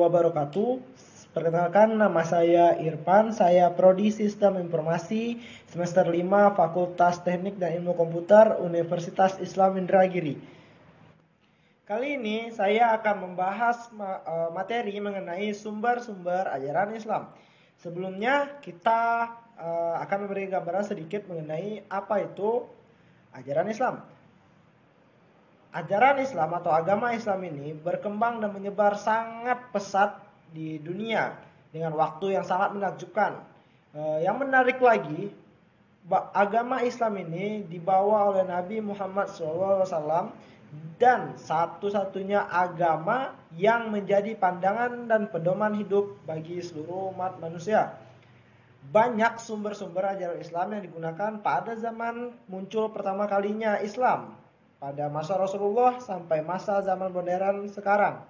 wabarakatuh. Perkenalkan, nama saya Irfan, saya Prodi Sistem Informasi semester 5 Fakultas Teknik dan Ilmu Komputer Universitas Islam Indragiri. Kali ini saya akan membahas materi mengenai sumber-sumber ajaran Islam. Sebelumnya kita akan memberi gambaran sedikit mengenai apa itu ajaran Islam. Ajaran Islam atau agama Islam ini berkembang dan menyebar sangat pesat di dunia dengan waktu yang sangat menakjubkan. Yang menarik lagi, agama Islam ini dibawa oleh Nabi Muhammad SAW dan satu-satunya agama yang menjadi pandangan dan pedoman hidup bagi seluruh umat manusia. Banyak sumber-sumber ajaran Islam yang digunakan pada zaman muncul pertama kalinya Islam, pada masa Rasulullah sampai masa zaman modern sekarang.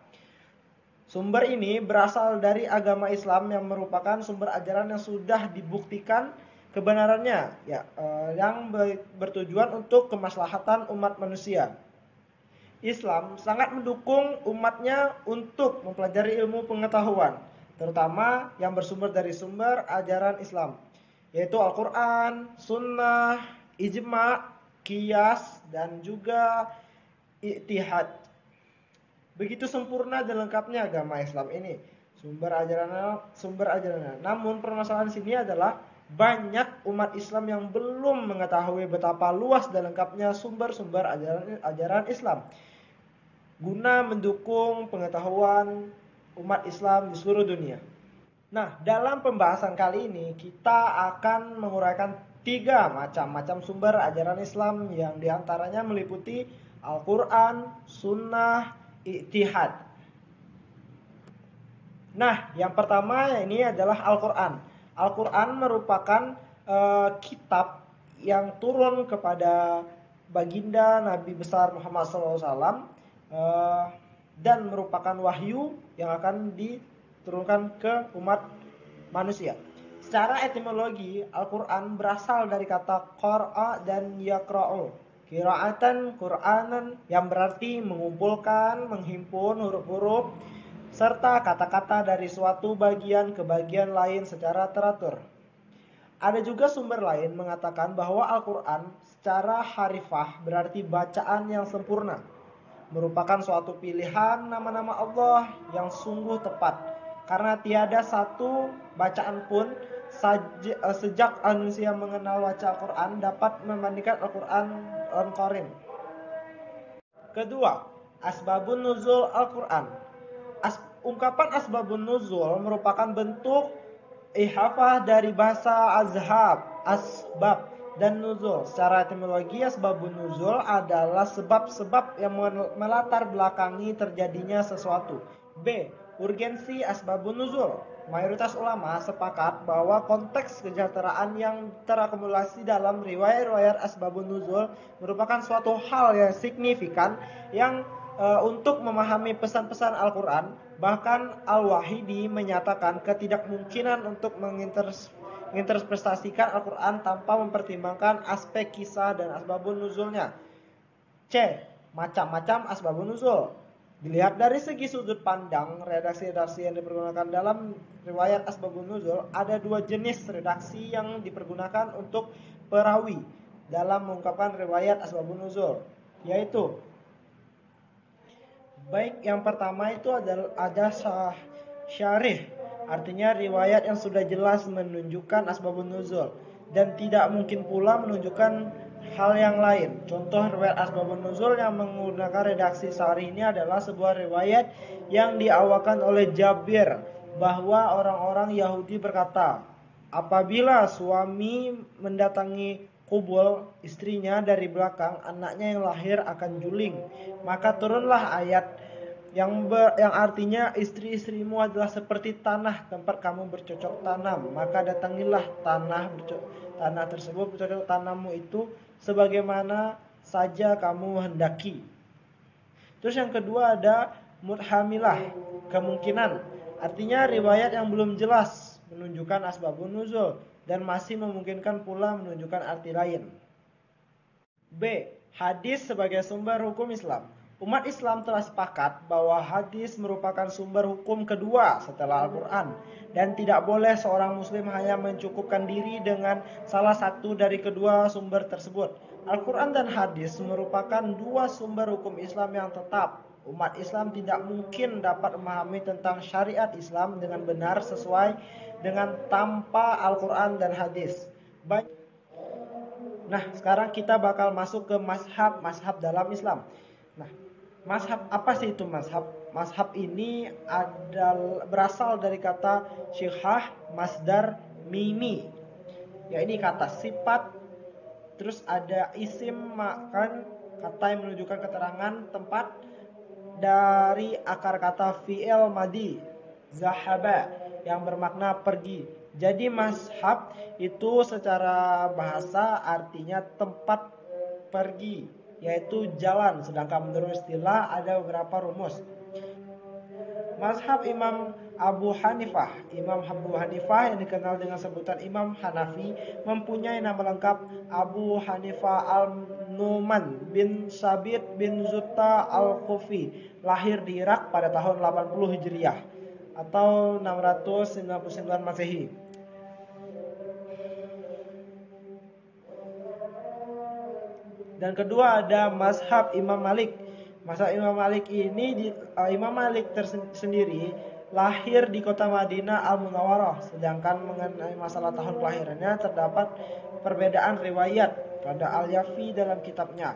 Sumber ini berasal dari agama Islam yang merupakan sumber ajaran yang sudah dibuktikan kebenarannya, yang bertujuan untuk kemaslahatan umat manusia. Islam sangat mendukung umatnya untuk mempelajari ilmu pengetahuan, terutama yang bersumber dari sumber ajaran Islam, yaitu Al-Quran, Sunnah, Ijma', Qiyas, dan juga Ittihad. Begitu sempurna dan lengkapnya agama Islam ini, sumber ajarannya. Namun permasalahan sini adalah banyak umat Islam yang belum mengetahui betapa luas dan lengkapnya sumber-sumber ajaran Islam guna mendukung pengetahuan umat Islam di seluruh dunia. Nah, dalam pembahasan kali ini kita akan menguraikan 3 macam sumber ajaran Islam yang diantaranya meliputi Al-Quran, Sunnah, Ittihad. Nah, yang pertama ini adalah Al-Quran. Al-Quran merupakan kitab yang turun kepada baginda Nabi besar Muhammad SAW dan merupakan wahyu yang akan diturunkan ke umat manusia. Secara etimologi, Al-Quran berasal dari kata qara'a dan yaqra'u, qira'atan Qur'anan, yang berarti mengumpulkan, menghimpun huruf-huruf serta kata-kata dari suatu bagian ke bagian lain secara teratur. Ada juga sumber lain mengatakan bahwa Al-Quran secara harifah berarti bacaan yang sempurna, merupakan suatu pilihan nama-nama Allah yang sungguh tepat, karena tiada satu bacaan pun sejak manusia mengenal baca Al-Quran dapat membandingkan Al-Quran Al-Karim. Kedua, asbabun nuzul Al-Quran. Ungkapan asbabun nuzul merupakan bentuk ihafah dari bahasa asbab dan nuzul. Secara etimologi, asbabun nuzul adalah sebab-sebab yang melatar belakangi terjadinya sesuatu. B. Urgensi asbabun nuzul. Mayoritas ulama sepakat bahwa konteks kesejahteraan yang terakumulasi dalam riwayat-riwayat asbabun nuzul merupakan suatu hal yang signifikan yang untuk memahami pesan-pesan Al-Quran. Bahkan Al-Wahidi menyatakan ketidakmungkinan untuk menginterpretasikan Al-Quran tanpa mempertimbangkan aspek kisah dan asbabun nuzulnya. C. Macam-macam asbabun nuzul. Dilihat dari segi sudut pandang redaksi-redaksi yang dipergunakan dalam riwayat asbabun nuzul, ada 2 jenis redaksi yang dipergunakan untuk perawi dalam mengungkapkan riwayat asbabun nuzul, yaitu baik yang pertama itu ada syarih, artinya riwayat yang sudah jelas menunjukkan asbabun nuzul dan tidak mungkin pula menunjukkan hal yang lain. Contoh riwayat asbabun nuzul yang menggunakan redaksi syarih ini adalah sebuah riwayat yang diawakan oleh Jabir bahwa orang-orang Yahudi berkata, apabila suami mendatangi kubul istrinya dari belakang, anaknya yang lahir akan juling. Maka turunlah ayat yang artinya istri-istrimu adalah seperti tanah tempat kamu bercocok tanam. Maka datangilah tanah tersebut bercocok tanammu itu sebagaimana saja kamu hendaki. Terus yang kedua ada muthamilah, kemungkinan. Artinya riwayat yang belum jelas menunjukkan asbabun nuzul dan masih memungkinkan pula menunjukkan arti lain. B. Hadis sebagai sumber hukum Islam. Umat Islam telah sepakat bahwa hadis merupakan sumber hukum kedua setelah Al-Quran, dan tidak boleh seorang muslim hanya mencukupkan diri dengan salah satu dari kedua sumber tersebut. Al-Quran dan hadis merupakan dua sumber hukum Islam yang tetap. Umat Islam tidak mungkin dapat memahami tentang syariat Islam dengan benar sesuai dengan tanpa Al-Quran dan hadis. Nah, sekarang kita bakal masuk ke mazhab dalam Islam. Nah, mazhab apa sih itu mazhab? Mazhab ini berasal dari kata syihah, masdar, mimi. Ya, ini kata sifat, terus ada isim makan, kata yang menunjukkan keterangan tempat, dari akar kata fi'il madi, zahaba, yang bermakna pergi. Jadi mazhab itu secara bahasa artinya tempat pergi, yaitu jalan. Sedangkan menurut istilah ada beberapa rumus. Mazhab Imam Abu Hanifah. Imam Abu Hanifah yang dikenal dengan sebutan Imam Hanafi mempunyai nama lengkap Abu Hanifah Al-Numan bin Sabit bin Zutta Al-Kufi. Lahir di Irak pada tahun 80 Hijriah atau 699 Masehi. Dan kedua ada mazhab Imam Malik. Mazhab Imam Malik ini Imam Malik sendiri lahir di kota Madinah Al-Munawwarah. Sedangkan mengenai masalah tahun kelahirannya terdapat perbedaan riwayat pada Al-Yafi dalam kitabnya.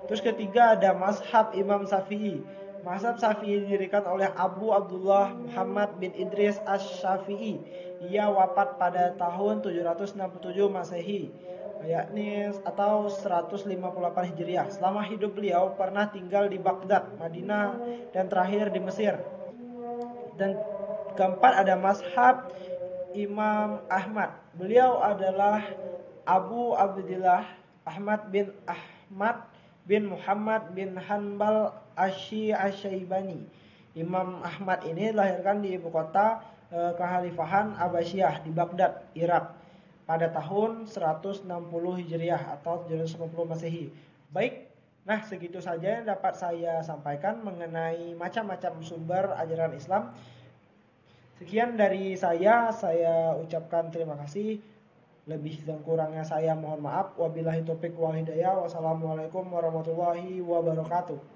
Terus ketiga ada mazhab Imam Syafi'i. Mazhab Syafi'i didirikan oleh Abu Abdullah Muhammad bin Idris Asy-Syafi'i. Ia wafat pada tahun 767 Masehi, yakni atau 158 Hijriah. Selama hidup beliau pernah tinggal di Baghdad, Madinah, dan terakhir di Mesir. Dan keempat ada mazhab Imam Ahmad. Beliau adalah Abu Abdillah Ahmad bin Muhammad bin Hanbal Asy-Syaibani. Imam Ahmad ini dilahirkan di ibu kota Kekhalifahan Abbasiyah di Baghdad, Irak pada tahun 160 Hijriah atau 790 Masehi. Baik, nah segitu saja yang dapat saya sampaikan mengenai macam-macam sumber ajaran Islam. Sekian dari saya ucapkan terima kasih. Lebih dan kurangnya saya mohon maaf. Wabillahi taufik wal hidayah. Wassalamualaikum warahmatullahi wabarakatuh.